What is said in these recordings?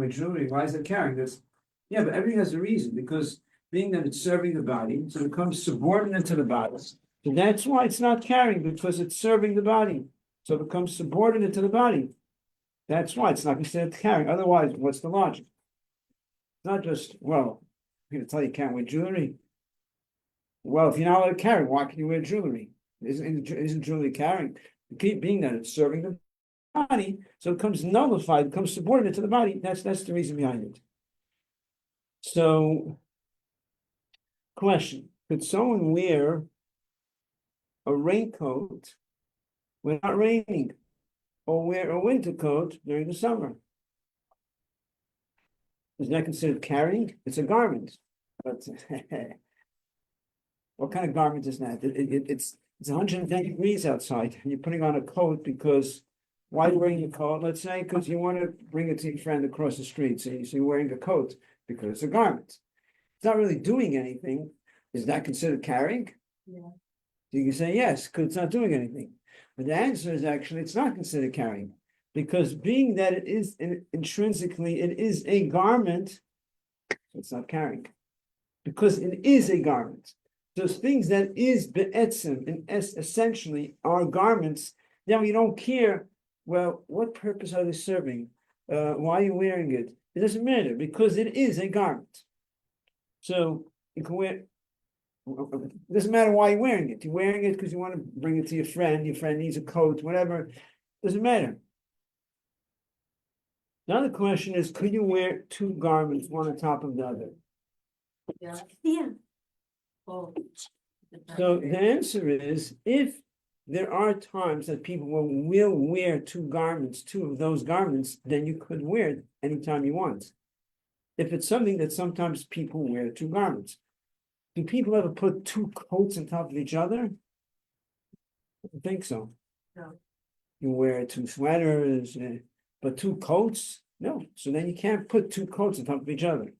wear jewelry. Why is it carrying this? Yeah, but everything has a reason, because being that it's serving the body, so it becomes subordinate to the body. So that's why it's not carrying, because it's serving the body. So it becomes subordinate to the body. That's why it's not considered carrying. Otherwise, what's the logic? It's not just, well, I'm going to tell you can't wear jewelry. Well, if you're not allowed to carry, why can you wear jewelry? Isn't jewelry carrying? Being that it's serving the body, so it becomes nullified, becomes subordinate to the body. That's the reason behind it. So, question: could someone wear a raincoat when it's not raining, or wear a winter coat during the summer? Is that considered carrying? It's a garment, but what kind of garment is that? It's 110 degrees outside, and you're putting on a coat because why are you wearing a coat? Let's say because you want to bring it to your friend across the street. So you're wearing a coat because it's a garment. It's not really doing anything. Is that considered carrying? Yeah. So you can say yes, because it's not doing anything. But the answer is actually it's not considered carrying, because being that it is intrinsically, it is a garment, it's not carrying. Because it is a garment. So things that is be'etzim, and essentially are garments, now you don't care, well, what purpose are they serving? Why are you wearing it? It doesn't matter, because it is a garment. So you can wear, it doesn't matter why you're wearing it. You're wearing it because you want to bring it to your friend needs a coat, whatever. It doesn't matter. Now the question is, could you wear two garments, one on top of the other? Yeah. Oh. So the answer is, if there are times that people will wear two of those garments, then you could wear it anytime you want. If it's something that sometimes people wear two garments. Do people ever put two coats on top of each other? I don't think so. No. You wear two sweaters, but two coats? No. So then you can't put two coats on top of each other.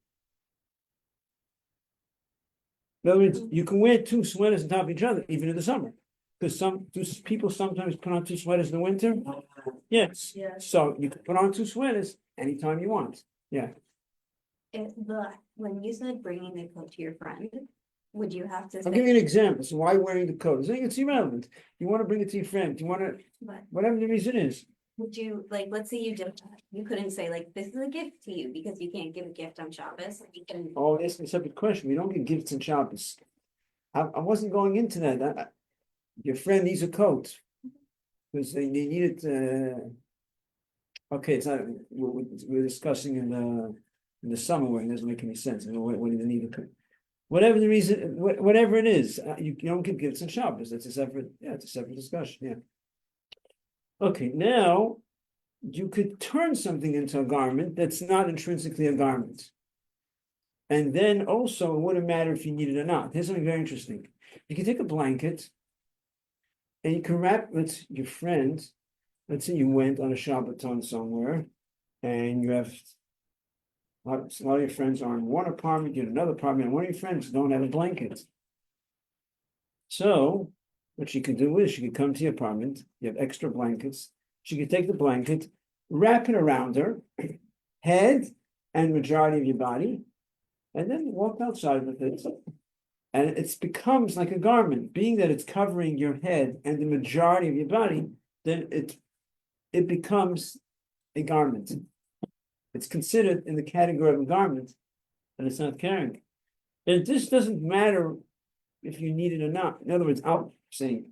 In other words, you can wear two sweaters on top of each other, even in the summer. Because people sometimes put on two sweaters in the winter. Yes. Yeah. So you can put on two sweaters anytime you want. Yeah. When you said bringing the coat to your friend, would you have to I'll say, give you an example. So why wearing the coat? I think it's irrelevant. You want to bring it to your friend. You want to, whatever the reason is. would you, like, let's say you couldn't say, like, this is a gift to you because you can't give a gift on Shabbos. You can. Oh, that's a separate question. We don't get gifts on Shabbos. I wasn't going into that. Your friend needs a coat because they need it. Okay, it's not. We're discussing in the summer when it doesn't make any sense. When they need a coat. Whatever the reason, whatever it is, you don't give gifts on Shabbos. That's a separate. Yeah, it's a separate discussion. Yeah. Okay, now you could turn something into a garment that's not intrinsically a garment. And then also, it wouldn't matter if you need it or not. Here's something very interesting. You can take a blanket and you can wrap with your friend. Let's say you went on a Shabbaton somewhere and you have a lot of your friends are in one apartment, you're in another apartment, and one of your friends don't have a blanket. So what she could do is she could come to your apartment, you have extra blankets, she could take the blanket, wrap it around her, head and majority of your body, and then walk outside with it. And it becomes like a garment, being that it's covering your head and the majority of your body, then it becomes a garment. It's considered in the category of a garment, and it's not carrying. And this doesn't matter if you need it or not. In other words, I'm saying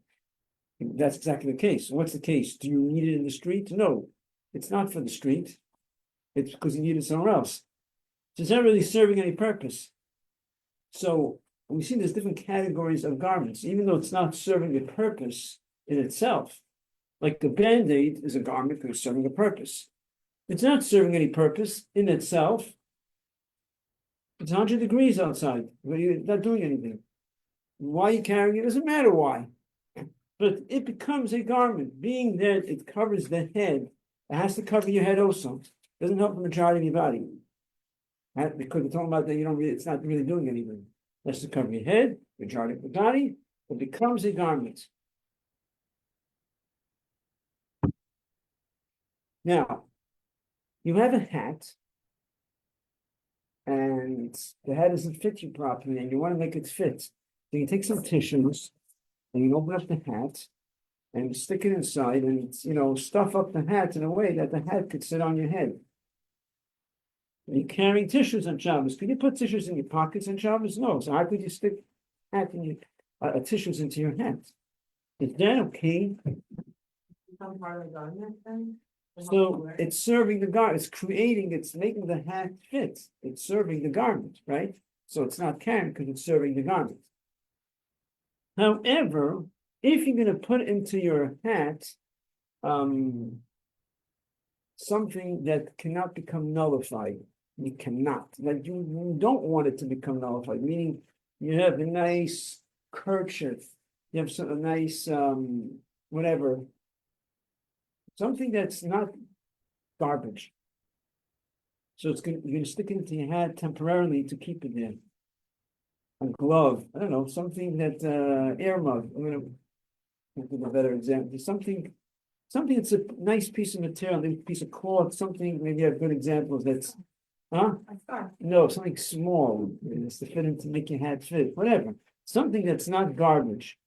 that's exactly the case. What's the case? Do you need it in the street? No, it's not for the street. It's because you need it somewhere else. So it's not really serving any purpose. So we see there's different categories of garments, even though it's not serving a purpose in itself. Like the Band-Aid is a garment because it's serving a purpose. It's not serving any purpose in itself. It's 100 degrees outside, but you're not doing anything. Why are you carrying it? Doesn't matter why. But it becomes a garment, being that it covers the head. It has to cover your head also. It doesn't help the majority of your body. Because we're talking about that it's not really doing anything. It has to cover your head, majority of the body. It becomes a garment. Now, you have a hat, and the hat doesn't fit you properly, and you want to make it fit. So you take some tissues, and you open up the hat, and you stick it inside, and stuff up the hat in a way that the hat could sit on your head. You're carrying tissues on Shabbos. Could you put tissues in your pockets on Shabbos? No. So how could you stick hat in your tissues into your hat? Is that okay? Become part of the garment then? So it's serving the garment. It's making the hat fit. It's serving the garment, right? So it's not carrying because it's serving the garment. However, if you're going to put into your hat something that cannot become nullified, you cannot. Like you don't want it to become nullified, meaning you have a nice kerchief, you have a nice whatever, something that's not garbage. So you're gonna stick it into your hat temporarily to keep it there. A glove, I don't know, something that earmug. I'm gonna give a better example. Something that's a nice piece of material, a piece of cloth, something, maybe you have good examples that's, no, something small, it's to fit into, make your hat fit, whatever. Something that's not garbage.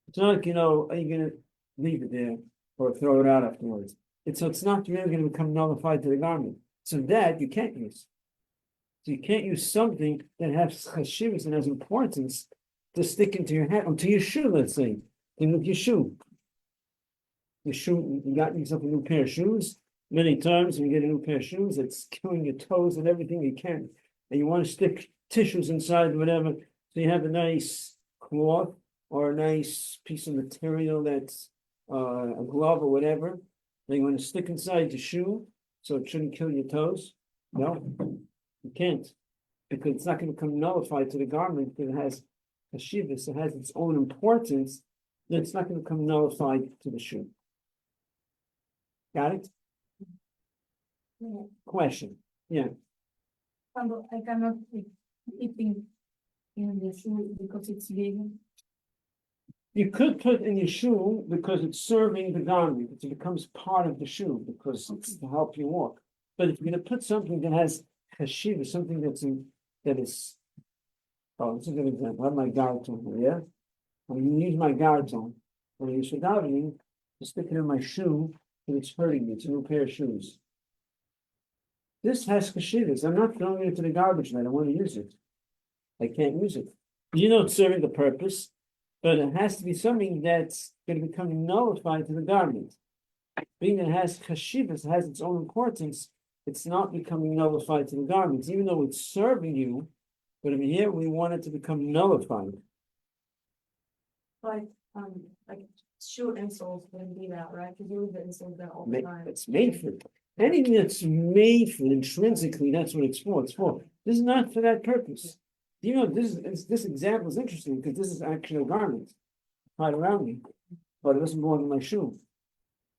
It's not like, are you gonna leave it there or throw it out afterwards? It's not really gonna become nullified to the garment. So that you can't use. So you can't use something that has chashivas and has importance to stick into your hat, or to your shoe, let's say. Think of your shoe. You got yourself a new pair of shoes. Many times when you get a new pair of shoes, it's killing your toes and everything you can. And you want to stick tissues inside, whatever. So you have a nice cloth or a nice piece of material that's a glove or whatever. That you want to stick inside the shoe so it shouldn't kill your toes. No, you can't. Because it's not going to become nullified to the garment because it has a shivas, it has its own importance. Then it's not going to become nullified to the shoe. Got it? Yeah. Question. Yeah. I cannot keep in the shoe because it's big. You could put in your shoe because it's serving the garment. It becomes part of the shoe because it's to help you walk. But if you're going to put something that has chashiva, something that is, oh, this is a good example. I have my guard on here, yeah? I'm going to use my guards on. When I use for davening, to stick it in my shoe, and it's hurting me. It's a new pair of shoes. This has chashivas. I'm not throwing it into the garbage bin. I want to use it. I can't use it. It's serving the purpose, but it has to be something that's going to become nullified to the garment. Being that it has chashivas, it has its own importance, it's not becoming nullified to the garments, even though it's serving you. But in here, we want it to become nullified. Like shoe insoles wouldn't be that, right? Because you leave the insoles there all the time. It's made for it. Anything that's made for intrinsically, that's what it's for. It's for. This is not for that purpose. This example is interesting because this is actually a garment tied around me, but it doesn't belong in my shoe.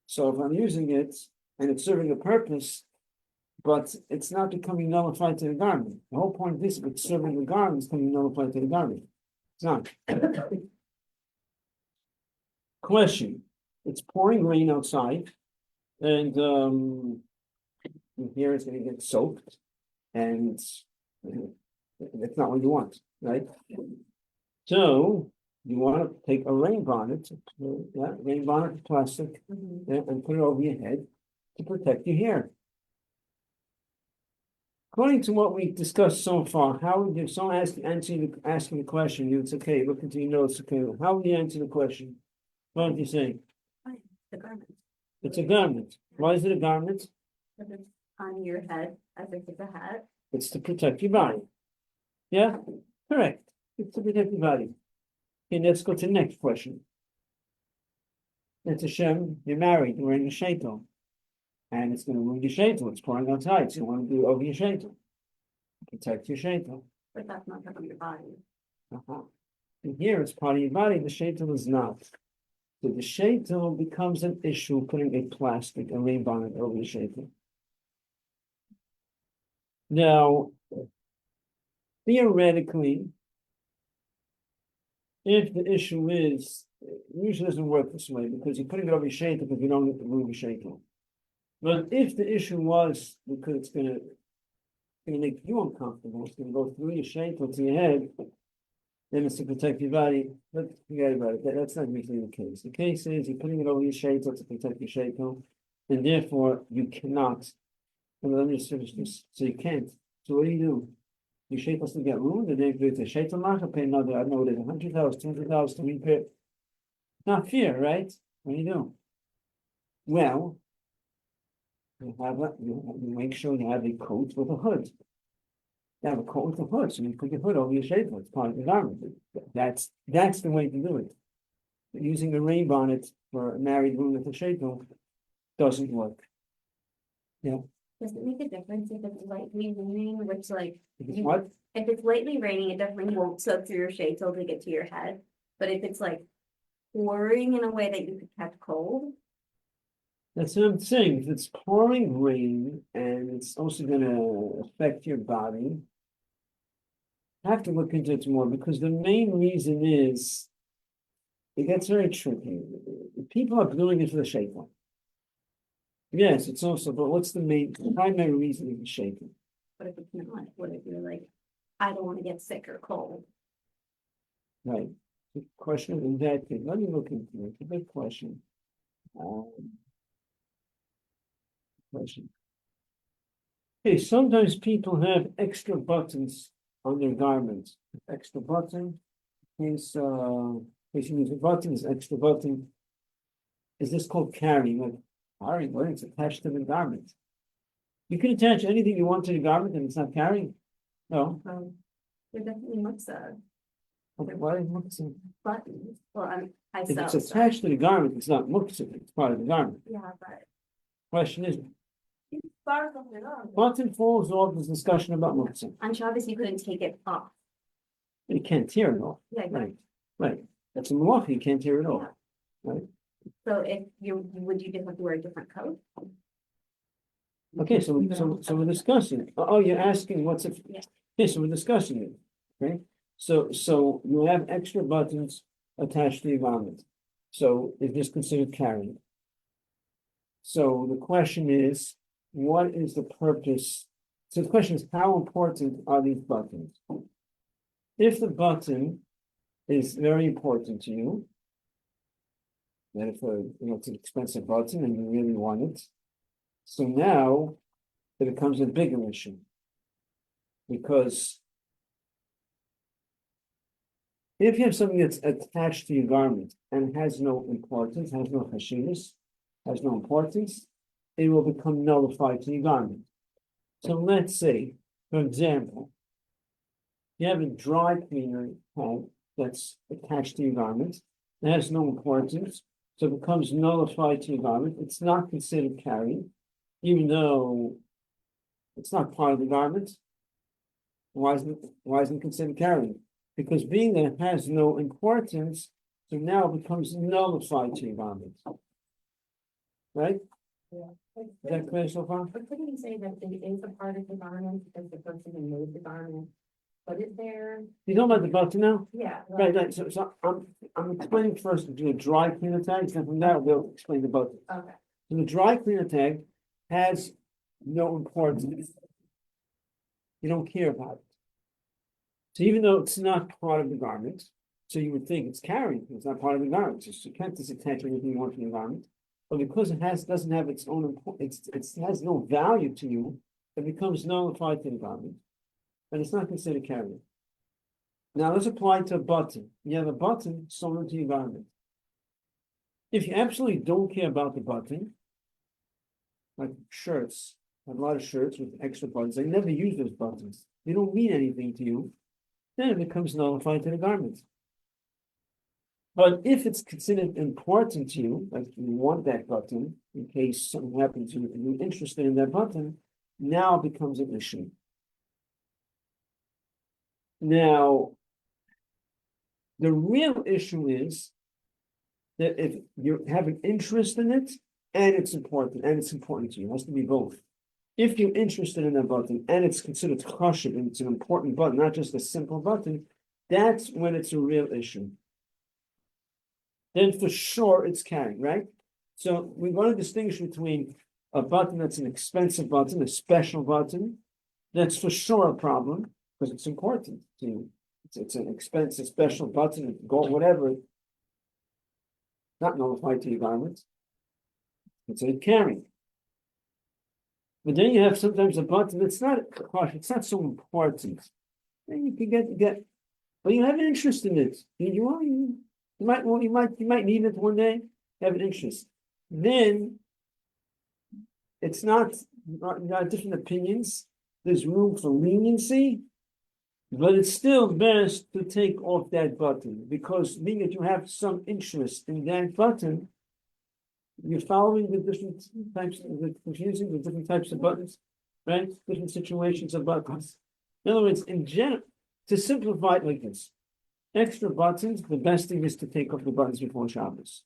So if I'm using it and it's serving a purpose, but it's not becoming nullified to the garment. The whole point of this, if it's serving the garment, is becoming nullified to the garment. It's not. Question. It's pouring rain outside, and here it's going to get soaked, and that's not what you want, right? So you want to take a rain bonnet, plastic, and put it over your head to protect your hair. According to what we discussed so far, how would you, if someone asking the question, it's okay, look into your notes, okay, how would you answer the question? What would you say? The garment. It's a garment. Why is it a garment? Because it's on your head, as if it's a hat. It's to protect your body. Yeah, correct. It's to protect your body. Okay, let's go to the next question. It's Hashem, you're married, you're wearing a shaitel. And it's going to ruin your shaitel. It's pouring outside, so you want to do it over your shaitel. Protect your shaitel. But that's not part of your body. And here it's part of your body, the shaitel is not. So the shaitel becomes an issue putting a rain bonnet over the shaitel. Now, theoretically, if the issue is, it usually doesn't work this way because you're putting it over your shaitel because you don't get to move your shaitel. But if the issue was because it's going to gonna make you uncomfortable. It's gonna go through your shaitel to your head. Then it's to protect your body. But forget about it. That's not usually the case. The case is you're putting it over your shaitel to protect your shaitel, and therefore you cannot. And let me just finish this. So you can't. So what do? Your shaitel still get ruined, and then do it to shaitel macha, pay another, I don't know what it is, $100,000, $200,000 to repair. Not fair, right? What do? Well, you make sure you have a coat with a hood. You have a coat with a hood, so you put your hood over your shaitel. It's part of the garment. That's the way to do it. But using a rain bonnet for a married woman with a shaitel doesn't work. Yeah. Does it make a difference if it's lightly raining, which like, Because what? if it's lightly raining, it definitely won't soak through your shade to get to your head. But if it's like pouring in a way that you could catch cold, That's what I'm saying. If it's pouring rain and it's also gonna affect your body, I have to look into it more because the main reason is it gets very tricky. People are doing it for the shaitan. Yes, it's also, but what's the main primary reason of the shaitan? but if it's not, what if you're like, I don't want to get sick or cold? Right. The question in that thing. Let me look into it. It's a big question. Question. Okay, sometimes people have extra buttons on their garments. Extra button is you use a button, is extra button. Is this called carrying? Like carrying, what it's attached to the garment. You can attach anything you want to the garment and it's not carrying. No. There definitely looks Okay, why is muktzah? buttons. Well, I If sell it's stuff. attached to the garment, it's not muktzah, it's part of the garment. Yeah, but Question is, it's part of it all. button falls off this discussion about muktzah. On Shabbos, you couldn't take it off. You can't tear it off. Yeah, Right, right. That's a malacha, you can't tear it off. Right. So if would you just have to wear a different coat? Okay, so we're discussing it. Oh, you're asking what's it? Yeah. Okay, so we're discussing it. Okay, so you have extra buttons attached to your garment. So is this considered carrying? So the question is, what is the purpose? So the question is, how important are these buttons? If the button is very important to you, then if it's an expensive button and you really want it, so now it becomes a bigger issue. Because if you have something that's attached to your garment and has no importance, has no chashivas, has no importance, it will become nullified to your garment. So let's say, for example, you have a dry cleaner pad that's attached to your garment, it has no importance, so it becomes nullified to your garment. It's not considered carrying, even though it's not part of the garment. Why isn't it considered carrying? Because being that it has no importance, so now it becomes nullified to your garment. Right? Yeah. Is that clear so far? But couldn't you say that it is a part of the garment because the person who made the garment put it there? You talking about the button now? Yeah. Right, so I'm explaining first the dry cleaner tags, and from there we'll explain the button. Okay. So the dry cleaner tag has no importance. You don't care about it. So even though it's not part of the garment, so you would think it's carrying, it's not part of the garment, so you can't disattach anything you want from the garment. But because it doesn't have its own importance, it has no value to you, it becomes nullified to the garment. And it's not considered carrying. Now let's apply to a button. You have a button sewn into your garment. If you absolutely don't care about the button, like shirts, I have a lot of shirts with extra buttons. I never use those buttons. They don't mean anything to you. Then it becomes nullified to the garment. But if it's considered important to you, like you want that button in case something happens to you and you're interested in that button, now it becomes an issue. Now, the real issue is that if you have an interest in it and it's important to you, it has to be both. If you're interested in that button and it's considered chashuv and it's an important button, not just a simple button, that's when it's a real issue. Then for sure it's carrying, right? So we want to distinguish between a button that's an expensive button, a special button, that's for sure a problem, because it's important to you. It's an expensive special button, gold, whatever. Not nullified to your garment. It's a carrying. But then you have sometimes a button, it's not so important. Then you can get, but you have an interest in it. You might need it one day, have an interest. Then it's not different opinions. There's room for leniency, but it's still best to take off that button, because being that you have some interest in that button, you're following the different types, confusing the different types of buttons, right? Different situations of buttons. In other words, in general, to simplify it like this, extra buttons, the best thing is to take off the buttons before Shabbos.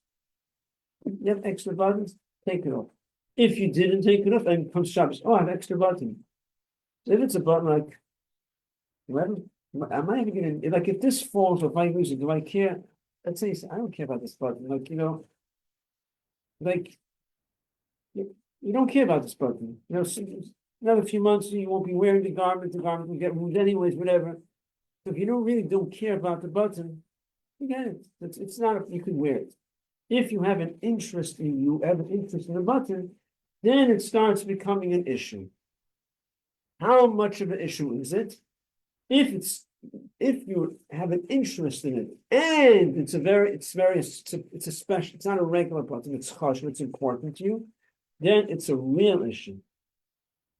You have extra buttons, take it off. If you didn't take it off and comes Shabbos, oh, I have extra button. If it's a button like, am I even gonna, like, if this falls, or if I lose it, do I care? Let's say, I don't care about this button, like, like, you don't care about this button. Another few months, you won't be wearing the garment will get moved anyways, whatever. So if you don't care about the button, forget it. It's not, you can wear it. If you have an interest in the button, then it starts becoming an issue. How much of an issue is it? If you have an interest in it, and it's a special, it's not a regular button, it's chashuv, it's important to you, then it's a real issue.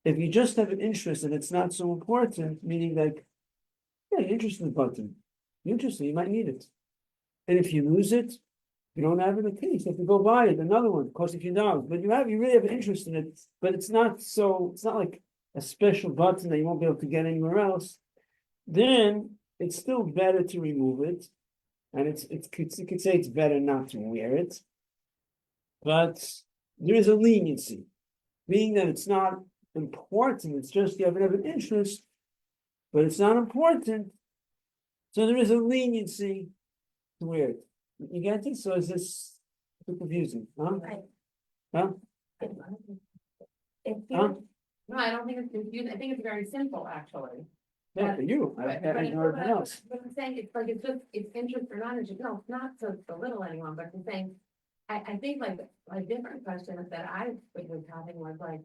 If you just have an interest and it's not so important, meaning like, yeah, you're interested in the button, you're interested, you might need it. And if you lose it, you don't have it, okay, so if you go buy it, another one, costs a few dollars, but you really have an interest in it, but it's not like a special button that you won't be able to get anywhere else, then it's still better to remove it. And you could say it's better not to wear it. But there is a leniency, meaning that it's not important, it's just you have an interest, but it's not important. So there is a leniency to wear it. You get this? So is this too confusing? Huh? Right. Huh? If Huh? you, No, I don't think it's confusing. I think it's very simple, actually. Yeah, for you. I But know everything else. But I'm saying it's like, it's interest or non-interest. No, it's not to belittle anyone, but I'm saying, I think like a different question that I was having was like,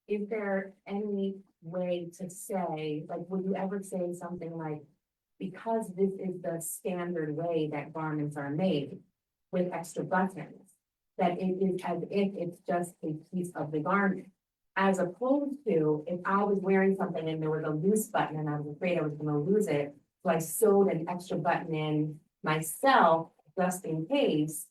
is there any way to say, like, would you ever say something like, because this is the standard way that garments are made with extra buttons, that it is as if it's just a piece of the garment? As opposed to if I was wearing something and there was a loose button and I was afraid I was gonna lose it, so I sewed an extra button in myself just in case,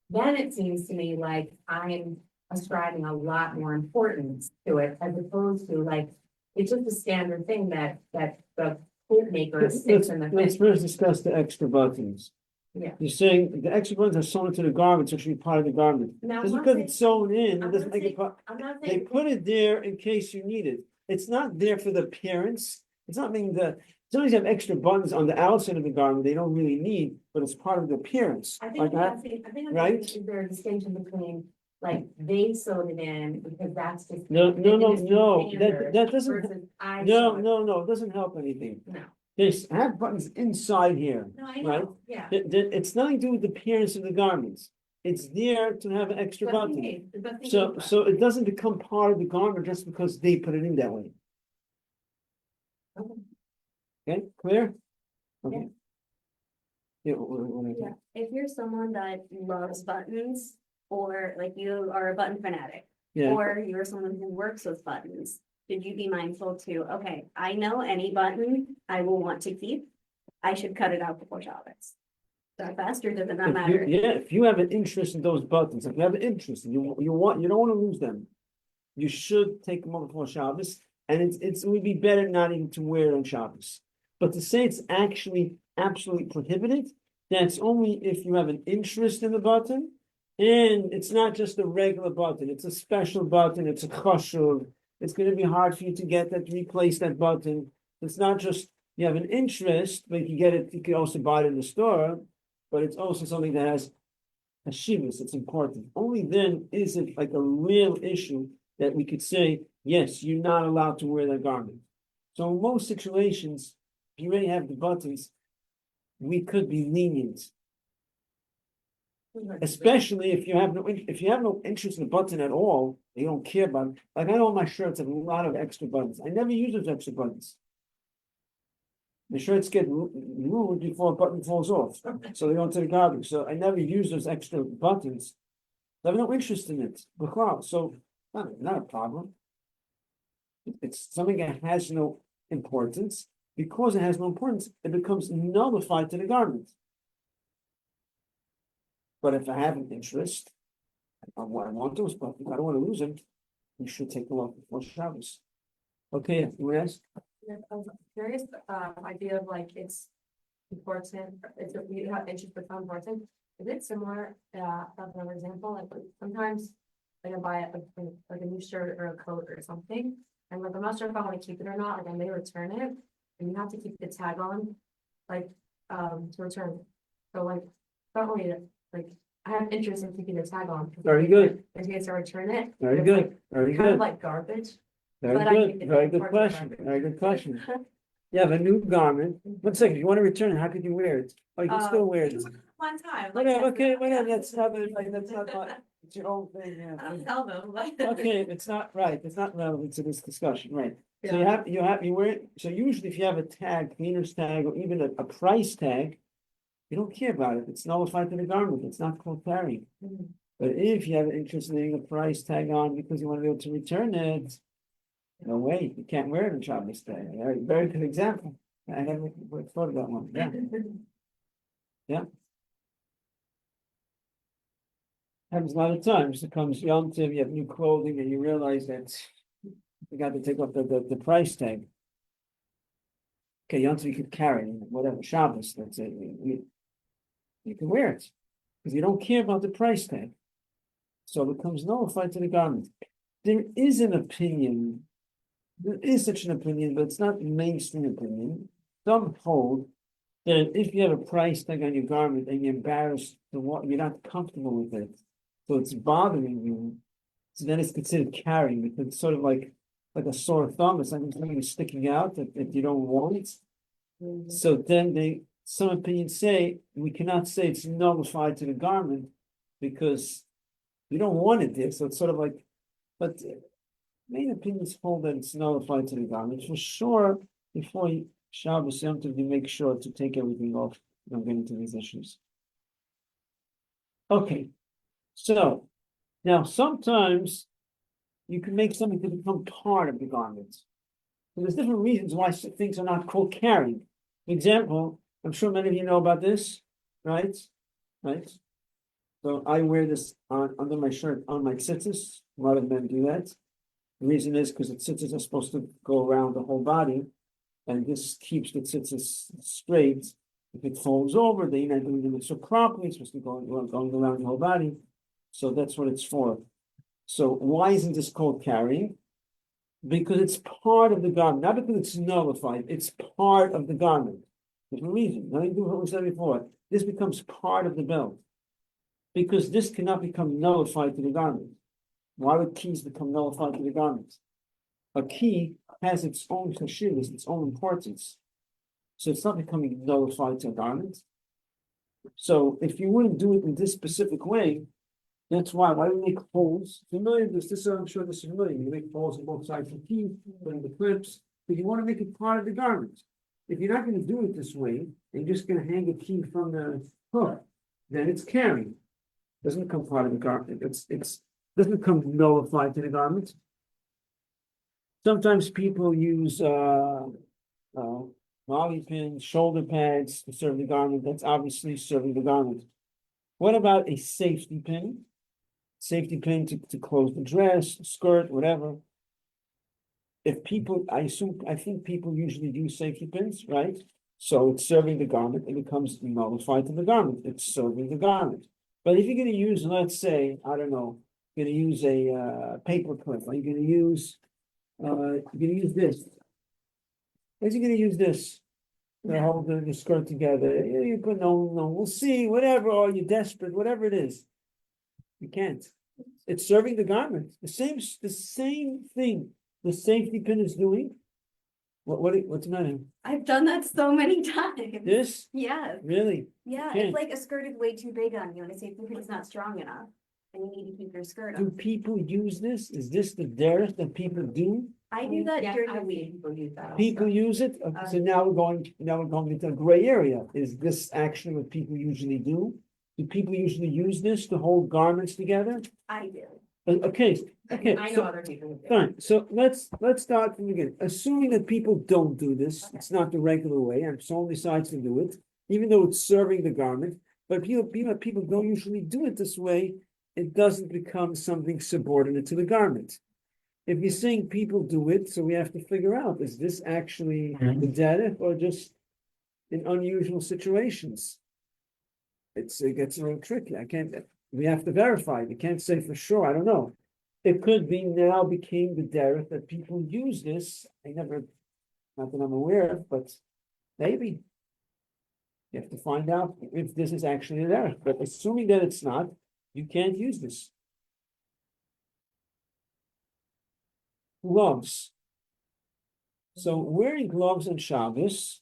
then it seems to me like I'm ascribing a lot more importance to it as opposed to like, it's just a standard thing that the coat maker sticks in the Let's thing. first discuss the extra buttons. Yeah. You're saying the extra buttons are sewn into the garment, so it should be part of the garment. Now, Just I'm not because saying- it's sewn in, I'm it doesn't not make it saying- part. I'm not They saying. put it there in case you need it. It's not there for the appearance. It's not meaning that sometimes you have extra buttons on the outside of the garment they don't really need, but it's part of the appearance. I Like think that. I'm right? asking, is there a distinction between, like, they sewed it in because that's just. No, the no, industry standard that doesn't, Versus I no, sew it. no, it doesn't help anything. No, They have buttons inside here. no, I Right. know, yeah. It's nothing to do with the appearance of the garments. It's there to have an extra But button. hey, it doesn't So, look so it doesn't become part of the garment just because they put it in that way. right. Okay, clear? Okay. Yeah. Yeah, yeah, if you're someone that loves buttons, or like you are a button fanatic, yeah, or you're someone who works with buttons, should you be mindful to, okay, I know any button I will want to keep, I should cut it out before Shabbos. Is that fast or does it not matter? if you have an interest in those buttons, if you have an interest, and you don't want to lose them, you should take them off before Shabbos, and it would be better not even to wear it on Shabbos. But to say it's actually absolutely prohibited, that's only if you have an interest in the button, and it's not just a regular button, it's a special button, it's a chashuv, it's going to be hard for you to get that, replace that button. It's not just you have an interest, but you can also buy it in the store, but it's also something that has a shivus, it's important. Only then is it like a real issue that we could say, yes, you're not allowed to wear that garment. So in most situations, if you already have the buttons, we could be lenient. Especially if you have no interest in the button at all, you don't care about it. Like I know my shirts have a lot of extra buttons. I never use those extra buttons. The shirts get ruined before a button falls off, so they go into the garbage. So I never use those extra buttons. I have no interest in it. So not a problem. It's something that has no importance. Because it has no importance, it becomes nullified to the garment. But if I have an interest, I want those buttons, I don't want to lose them, you should take them off before Shabbos. Okay, you want to ask? I was curious, idea of like it's important, it's you have interest but not important. Is it similar, for another example, like sometimes like I buy like a new shirt or a coat or something, and like I'm not sure if I want to keep it or not, like I may return it, and you have to keep the tag on, like, to return it. So like, not only like, I have interest in keeping the tag on. Very good. In case I return it. Very it's, good, like, very Kind of good, like garbage. very but I good, think it's very good part of the question, garbage. very good question. You have a new garment, 1 second, if you want to return it, how could you wear it? Oh, you can still wear it. One time. Whatever, okay, whatever, that's not, it's your own thing, yeah. I'll tell them, like. Okay, it's not right, it's not relevant to this discussion, right? So Yeah. you wear it, so usually if you have a tag, cleaner's tag, or even a price tag, you don't care about it, it's nullified to the garment, it's not called carrying. Mhm. But if you have an interest in having a price tag on because you want to be able to return it, no way, you can't wear it on Shabbos day. Very good example. I never thought of that one, yeah. Happens a lot of times, it comes Yom Tov, you have new clothing and you realize that you got to take off the price tag. Okay, Yom Tov you could carry, whatever, Shabbos, let's say, you can wear it, because you don't care about the price tag. So it becomes nullified to the garment. There is an opinion, there is such an opinion, but it's not mainstream opinion. Some hold that if you have a price tag on your garment and you're embarrassed to what, you're not comfortable with it, so it's bothering you, so then it's considered carrying, because it's sort of like a sore thumb, it's like something is sticking out that you don't want it. Mhm. So then some opinions say, we cannot say it's nullified to the garment, because you don't want it there, so it's sort of like, but main opinions hold that it's nullified to the garment. For sure, before Shabbos Yom Tov, you make sure to take everything off. Don't get into these issues. Okay, so now sometimes you can make something to become part of the garment. So there's different reasons why things are not called carrying. For example, I'm sure many of you know about this, right? Right? So I wear this under my shirt on my tzitzis. A lot of men do that. The reason is because the tzitzis are supposed to go around the whole body, and this keeps the tzitzis straight. If it falls over, then you're not doing the mitzvah properly. It's supposed to go going around the whole body. So that's what it's for. So why isn't this called carrying? Because it's part of the garment, not because it's nullified. It's part of the garment. There's a reason. Nothing to do with what we said before. This becomes part of the belt, because this cannot become nullified to the garment. Why would keys become nullified to the garment? A key has its own chashivas, its own importance. So it's not becoming nullified to a garment. So if you wouldn't do it in this specific way, that's why we make holes. Familiar with this, I'm sure this is familiar. You make holes on both sides of the key, put in the clips, but you want to make it part of the garment. If you're not going to do it this way, and you're just going to hang a key from the hook, then it's carrying. Doesn't become part of the garment. It's doesn't become nullified to the garment. Sometimes people use lolly pins, shoulder pads to serve the garment. That's obviously serving the garment. What about a safety pin? Safety pin to close the dress, skirt, whatever. If people, I think people usually use safety pins, right? So it's serving the garment, it becomes nullified to the garment. It's serving the garment. But if you're going to use, let's say, I don't know, you're going to use a paper clip, or you're going to use this. Is you going to use this to hold the skirt together? You put no, we'll see, whatever, or you're desperate, whatever it is. You can't. It's serving the garment. The same thing the safety pin is doing. what's the matter? I've done that so many times. This, Yes, really? yeah, Okay. it's like a skirt is way too big on you and a safety pin is not strong enough. And you need to keep your skirt Do up. people use this? Is this the derech that people do? I do that Yeah, during I the mean, week. people use that. People also. use it? Okay, so now we're going into a gray area. Is this actually what people usually do? Do people usually use this to hold garments together? I do. Okay, okay, I know so, other people. who do. fine, so let's start from the beginning. Assuming that people don't do this, it's not the regular way, and someone decides to do it, even though it's serving the garment, but people don't usually do it this way, it doesn't become something subordinate to the garment. If you're saying people do it, so we have to figure out, is this actually the data or just in unusual situations? It gets a little tricky. We have to verify. We can't say for sure. I don't know. It could be now became the derech that people use this. Not that I'm aware of, but maybe. You have to find out if this is actually a derech. But assuming that it's not, you can't use this. Gloves. So wearing gloves on Shabbos,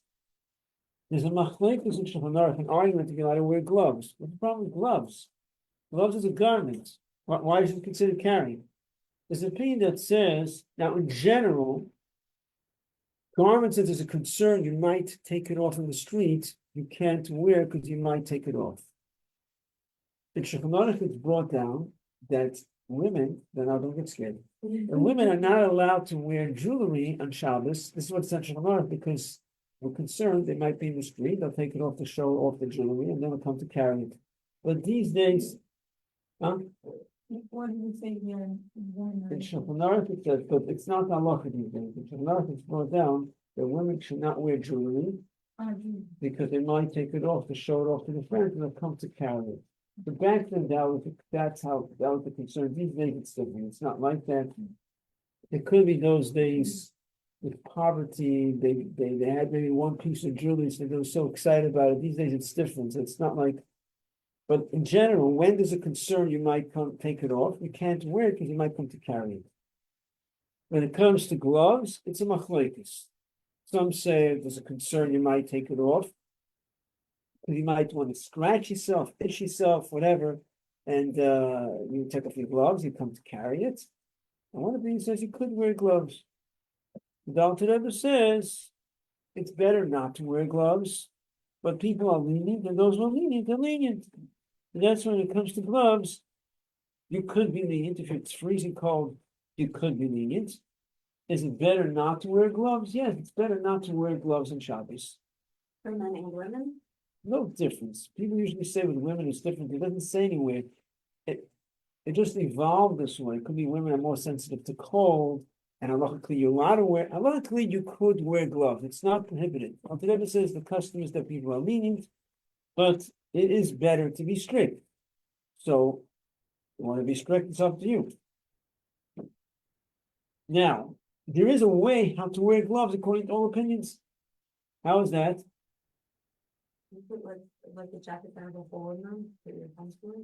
there's a machlekes in Shulchan Aruch, an argument if you're allowed to wear gloves. What's the problem with gloves? Gloves is a garment. Why is it considered carrying? There's an opinion that says, now in general, garments that there's a concern you might take it off in the street, you can't wear because you might take it off. In Shulchan Aruch, it's brought down that women, then I don't get scared. And women are not allowed to wear jewelry on Shabbos. This is what's in Shulchan Aruch because we're concerned they might be in the street, they'll take it off to show off the jewelry, and then they'll come to carry it. But these days, What do you say here? in Shulchan Aruch it says, but it's not halacha these days. In Shulchan Aruch it's brought down that women should not wear jewelry because they might take it off to show it off to the friends and they'll come to carry it. But back then that was the concern. These days it's different. It's not like that. It could be those days with poverty, they had maybe one piece of jewelry, so they were so excited about it. These days it's different. So it's not like, but in general, when there's a concern you might come take it off, you can't wear it because you might come to carry it. When it comes to gloves, it's a machlekes. Some say if there's a concern you might take it off. You might want to scratch yourself, itch yourself, whatever, and you take off your gloves, you come to carry it. And one opinion says you could wear gloves. The Alter Rebbe says it's better not to wear gloves, but people are lenient, and those who are lenient are lenient. And that's when it comes to gloves, you could be lenient. If it's freezing cold, you could be lenient. Is it better not to wear gloves? Yes, it's better not to wear gloves on Shabbos. For men and women? No difference. People usually say with women it's different. It doesn't say anywhere. It just evolved this way. It could be women are more sensitive to cold, and halachically you're allowed to wear. Halachically you could wear gloves. It's not prohibited. Alter Rebbe says the custom is that people are lenient, but it is better to be strict. So, you want to be strict? It's up to you. Now, there is a way how to wear gloves according to all opinions. How is that? You put like the jacket down before them, for your high school.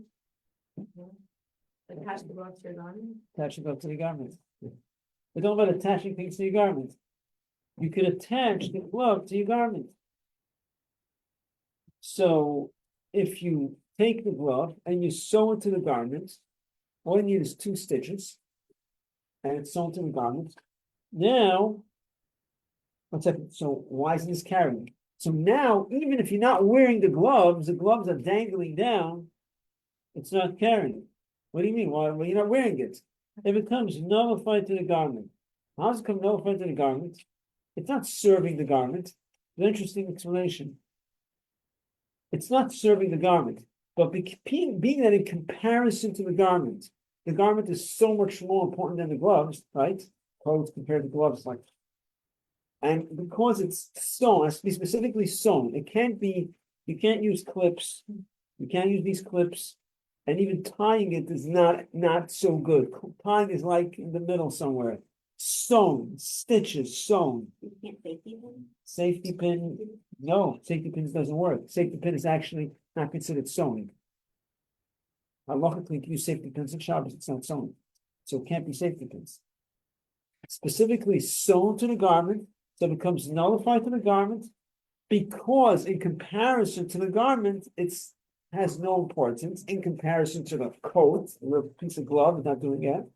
Attach the gloves to your garment. Attach it up to the garment. We're talking about attaching things to your garment. You could attach the glove to your garment. So if you take the glove and you sew it to the garment, all you need is 2 stitches, and it's sewn to the garment. Now, one second. So why is this carrying? So now, even if you're not wearing the gloves are dangling down, it's not carrying. What do you mean? Why? Well, you're not wearing it. It becomes nullified to the garment. How does it come nullified to the garment? It's not serving the garment. An interesting explanation. It's not serving the garment, but being that in comparison to the garment is so much more important than the gloves, right? Clothes compared to gloves, like. And because it's sewn, it has to be specifically sewn. You can't use clips. You can't use these clips. And even tying it is not so good. Tying is like in the middle somewhere. Sewn, stitches, sewn. You can't safety pin? Safety pin, no, safety pins doesn't work. Safety pin is actually not considered sewing. Halachically, you can use safety pins in Shabbos, it's not sewing. So it can't be safety pins. Specifically sewn to the garment, So it becomes nullified to the garment, because in comparison to the garment, it's has no importance in comparison to the coat, the piece of glove, it's not doing that.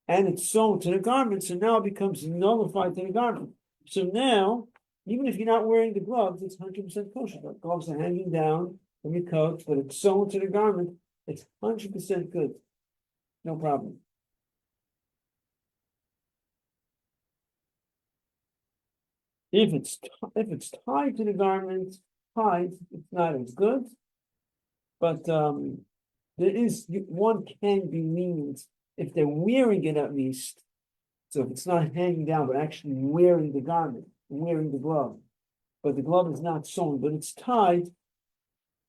And it's sewn to the garment, so now it becomes nullified to the garment. So now, even if you're not wearing the gloves, it's 100% kosher. The gloves are hanging down from your coat, but it's sewn to the garment, it's 100% good. No problem. If it's tied to the garment, tied, it's not as good. But one can be lenient if they're wearing it at least. So if it's not hanging down, but actually wearing the garment, wearing the glove, but the glove is not sewn, but it's tied.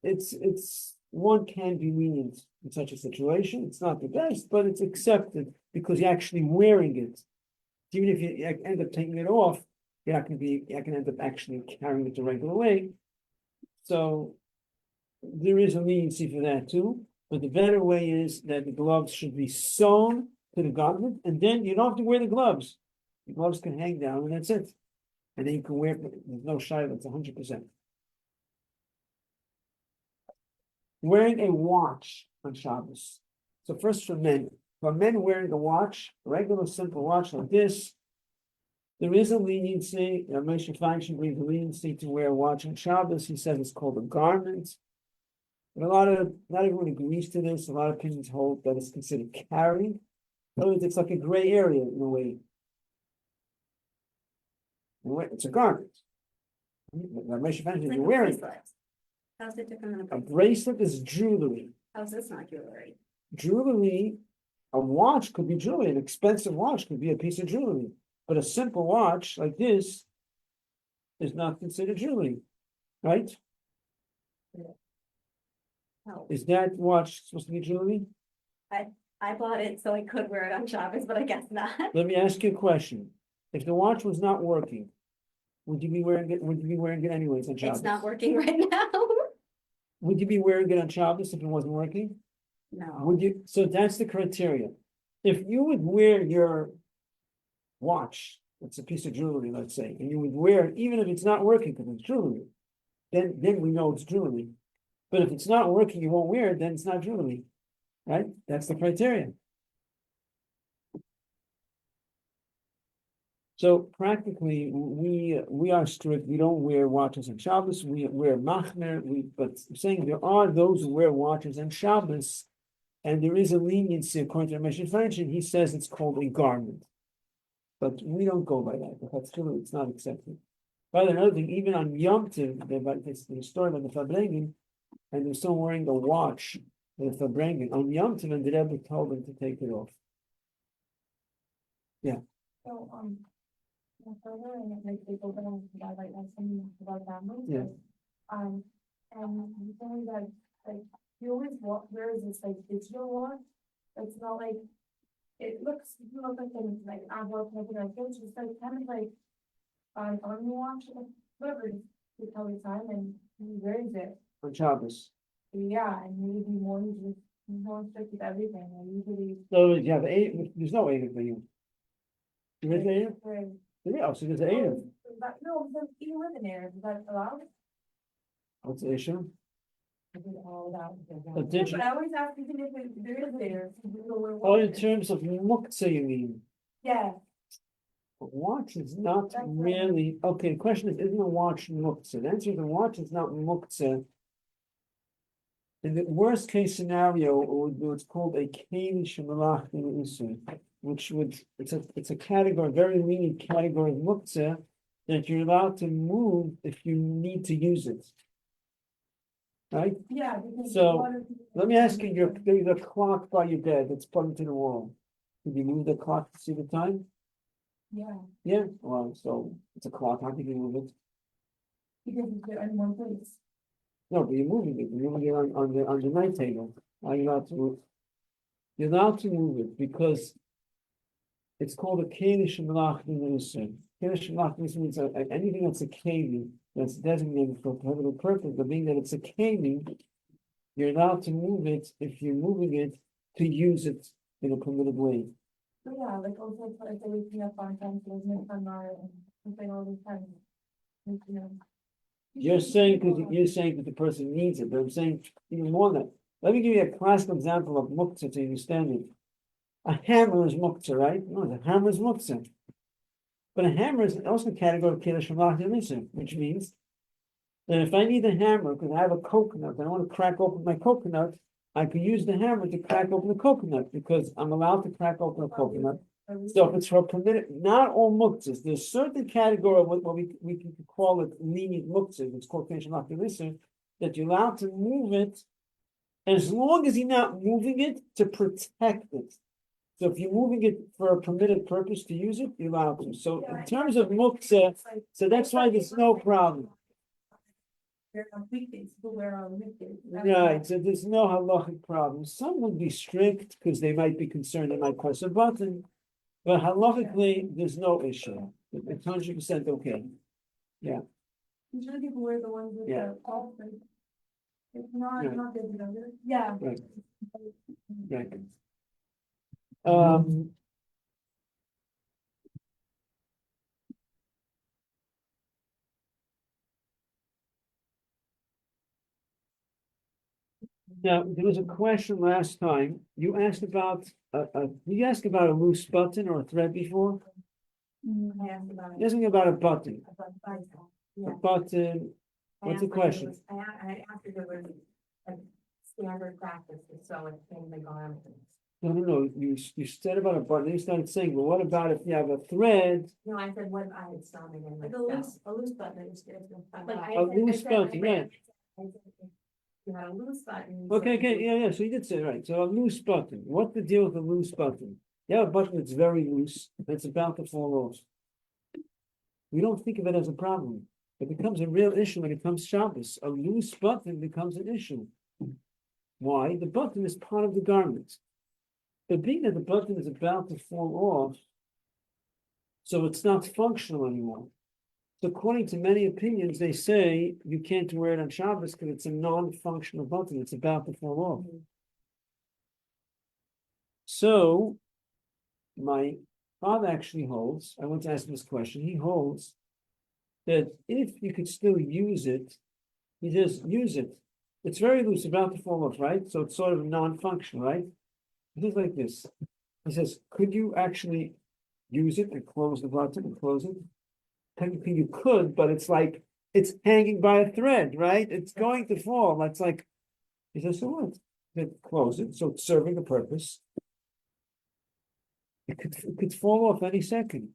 It's one can be lenient in such a situation. It's not the best, but it's accepted because you're actually wearing it. Even if you end up taking it off, you're not going to end up actually carrying it the regular way. So there is a leniency for that too, but the better way is that the gloves should be sewn to the garment, and then you don't have to wear the gloves. The gloves can hang down, and that's it. And then you can wear. There's no shayla. It's 100%. Wearing a watch on Shabbos. So first for men wearing a watch, a regular simple watch like this, there is a leniency. Moshe Feinstein brings a leniency to wear a watch on Shabbos. He says it's called a garment. But not everyone agrees to this. A lot of opinions hold that it's considered carrying. In other words, it's like a gray area in a way. It's a garment. Moshe Feinstein, It's like you're a wearing it. bracelet. How's it different than a A bracelet? bracelet is jewelry. How's this not jewelry? Jewelry, a watch could be jewelry. An expensive watch could be a piece of jewelry. But a simple watch like this is not considered jewelry, right? Oh, Is that watch supposed to be jewelry? I bought it so I could wear it on Shabbos, but I guess not. Let me ask you a question. If the watch was not working, would you be wearing it? Would you be wearing it anyways on Shabbos? It's not working right now. Would you be wearing it on Shabbos if it wasn't working? No. Would you? So that's the criteria. If you would wear your watch, it's a piece of jewelry, let's say, and you would wear it even if it's not working because it's jewelry, then we know it's jewelry. But if it's not working, you won't wear it, then it's not jewelry, right? That's the criteria. So practically, we are strict. We don't wear watches on Shabbos. We wear machmer. But I'm saying there are those who wear watches on Shabbos, and there is a leniency according to Moshe Feinstein. He says it's called a garment, but we don't go by that. That's true. It's not accepted. By the way, another thing, even on Yom Tov, there's the story about the Fabrengen, and they're still wearing a watch with the Fabrengen on Yom Tov, and the Rebbe told them to take it off. So, my brother and like they go down to that, like some about families. Yeah. And he told me that like he always wears this like digital watch. It's not like it looks like an like envelope like it's just like kind of like an army watch, whatever you tell the time, and he wears it. On Shabbos. Yeah, and maybe more just more strict with everything. And usually So you have eight. There's no eight for you. There is eight. wearing. Yeah, so there's eight. No, because you live in there, is that allowed? What's the issue? I did all that. But did you? But I always ask even if there is there. so you know where Oh, in water is. terms of muktzah, you mean? Yeah, But watch is not That's right. really, okay, the question is, isn't a watch muktzah? The answer is the watch is not muktzah. In the worst case scenario, it would be what's called a keli shemalach isu, which would, it's a category, a very lenient category of muktzah that you're allowed to move if you need to use it. Right? yeah. Because So, the water- Let me ask you, there's a clock by your bed that's plugged into the wall. Can you move the clock to see the time? Yeah, Yeah, well, so it's a clock, how can you move it? because it's there in one place. No, but you're moving it on the night table. Are you allowed to move? You're allowed to move it because it's called a keli shemalach isu. Keli shemalach isu means anything that's a keli that's designated for a particular purpose, but being that it's a keli, you're allowed to move it if you're moving it to use it in a permitted way. So yeah, like also if they wake me up on time, so there's no sunlight and something all the time. Like, you know. You're saying that the person needs it, but I'm saying even more than that. Let me give you a classical example of muktzah to understand it. A hammer is muktzah, right? No, the hammer is muktzah. But a hammer is also a category of kiddush from which means that if I need a hammer because I have a coconut and I want to crack open my coconut, I can use the hammer to crack open the coconut because I'm allowed to crack open a coconut. So if it's for permitted, not all muktzahs, there's a certain category of what we can call it lenient muktzah, it's called that you're allowed to move it as long as you're not moving it to protect it. So if you're moving it for a permitted purpose to use it, you're allowed to. So in terms of muktzah, so that's why there's no problem. Wear on weekdays, people wear on weekdays. Right, so there's no halachic problem. Some would be strict because they might be concerned they might press a button, but halachically, there's no issue. It's 100% okay. Usually people wear the ones with Yeah. the pulse, like, it's not, Right. not good, you know, yeah. Right. Right. Um. Now, there was a question last time. You asked about you asked about a loose button or a thread before? I asked about it. You're asking about a button. About the bicycle. A Yeah. button. What's the question? I asked if it was a standard practice to sew it in the garment. No. You said about a button. Then you started saying, well, what about if you have a thread? No, I said what I had sewn it in. Like a loose button is good. Like A loose button, yeah. You had a loose button. Okay, yeah. So you did say it right. So a loose button. What's the deal with a loose button? You have a button that's very loose. That's about to fall off. We don't think of it as a problem. It becomes a real issue when it comes Shabbos. A loose button becomes an issue. Why? The button is part of the garment. But being that the button is about to fall off, so it's not functional anymore. So according to many opinions, they say you can't wear it on Shabbos because it's a non-functional button. It's about to fall off. So my father actually holds, I want to ask him this question, he holds that if you could still use it, you just use it. It's very loose, about to fall off, right? So it's sort of non-functional, right? It is like this. He says, could you actually use it and close the button and close it? Technically you could, but it's like, it's hanging by a thread, right? It's going to fall. That's like, he says, so what? Then close it, so it's serving a purpose. It could fall off any second.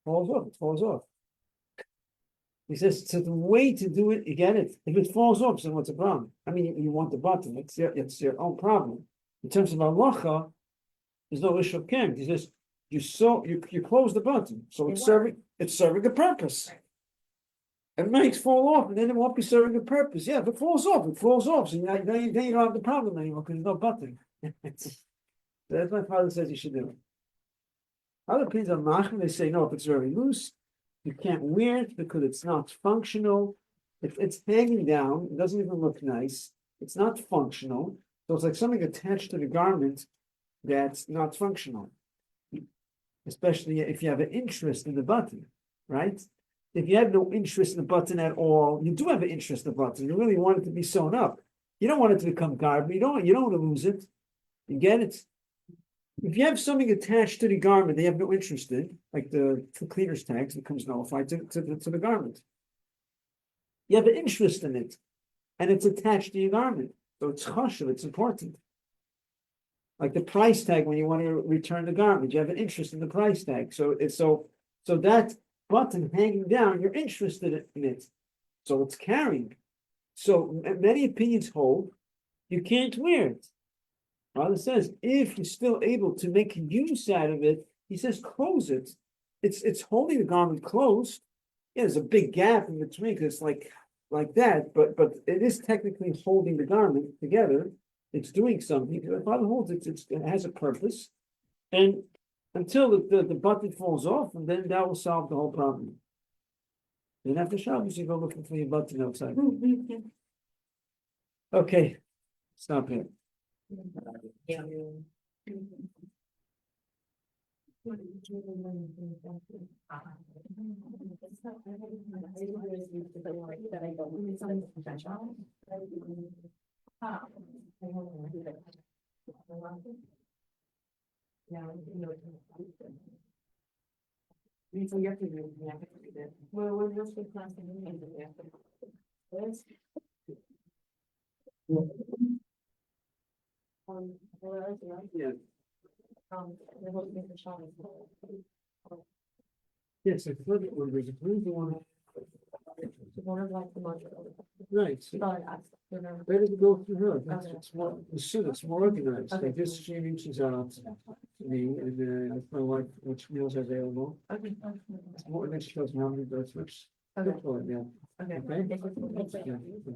Falls off, it falls off. He says, so the way to do it, you get it. If it falls off, so what's the problem? I mean, you want the button, it's your own problem. In terms of halacha, there's no issue of kem. He says, you close the button, so it's serving a purpose. It might fall off, and then it won't be serving a purpose. Yeah, if it falls off, it falls off. So then you don't have the problem anymore because there's no button. That's what my father says you should do. Other opinions on machim, they say no, if it's very loose, you can't wear it because it's not functional. If it's hanging down, it doesn't even look nice. It's not functional. So it's like something attached to the garment that's not functional. Especially if you have an interest in the button, right? If you have no interest in the button at all, you do have an interest in the button. You really want it to be sewn up. You don't want it to become garbage. You don't want to lose it. You get it? If you have something attached to the garment they have no interest in, like the cleaner's tags, it becomes nullified to the garment. You have an interest in it, and it's attached to your garment. So it's chashuv, it's important. Like the price tag when you want to return the garment, you have an interest in the price tag. So that button hanging down, you're interested in it. So it's carrying. So many opinions hold you can't wear it. Father says, if you're still able to make use out of it, he says, close it. It's holding the garment closed. Yeah, there's a big gap in between because it's like that, but it is technically holding the garment together. It's doing something. The Father holds it has a purpose. And until the button falls off, and then that will solve the whole problem. Then after Shabbos, you go looking for your button outside. Okay, stop here. Yeah. So you have to read, you have to read it. Well, we're just with class and we have to. Yeah. They're looking at the Shabbos. Yes, I thought it was approved one. One of like the most. Right, so better to go through her, that's, Okay. it's more, it's more organized, Okay. like this, she reaches out to me, and I find like which meals are available. Okay. It's more than she tells me how many birth trips. Okay. Good for it, yeah. Okay. Okay. Thank you. Yeah.